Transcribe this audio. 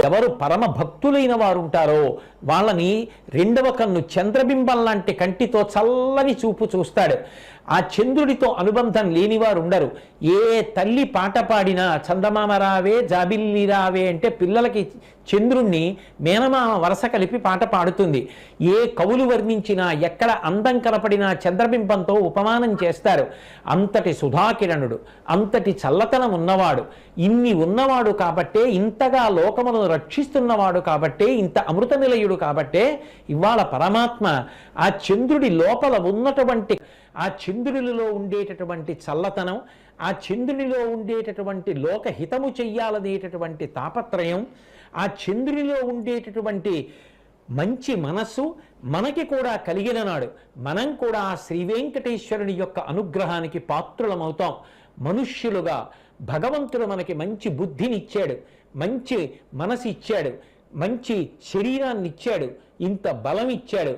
ఎవరు పరమ భక్తులైన వారు ఉంటారో వాళ్ళని రెండవ కన్ను చంద్రబింబం లాంటి కంటితో చల్లని చూపు చూస్తాడు. ఆ చంద్రుడితో అనుబంధం లేనివారు ఉండరు. ఏ తల్లి పాట పాడినా చందమామ రావే జాబిల్లి రావే అంటే పిల్లలకి చంద్రుణ్ణి మేనమామ వరస కలిపి పాట పాడుతుంది. ఏ కవులు వర్ణించినా ఎక్కడ అందం కనపడినా చంద్రబింబంతో ఉపమానం చేస్తారు. అంతటి సుధాకిరణుడు, అంతటి చల్లతనం ఉన్నవాడు, ఇన్ని ఉన్నవాడు కాబట్టే, ఇంతగా లోకమును రక్షిస్తున్నవాడు కాబట్టే, ఇంత అమృత నిలయుడు కాబట్టే ఇవాళ పరమాత్మ ఆ చంద్రుడి లోపల ఉన్నటువంటి ఆ చంద్రుడిలో ఉండేటటువంటి చల్లతనం, ఆ చంద్రునిలో ఉండేటటువంటి లోకహితము చెయ్యాలనేటటువంటి తాపత్రయం, ఆ చంద్రునిలో ఉండేటటువంటి మంచి మనస్సు మనకి కూడా కలిగిన నాడు మనం కూడా ఆ శ్రీ వెంకటేశ్వరుని యొక్క అనుగ్రహానికి పాత్రులమవుతాం. మనుష్యులుగా భగవంతుడు మనకి మంచి బుద్ధినిచ్చాడు, మంచి మనసు ఇచ్చాడు, మంచి శరీరాన్ని ఇచ్చాడు, ఇంత బలం ఇచ్చాడు.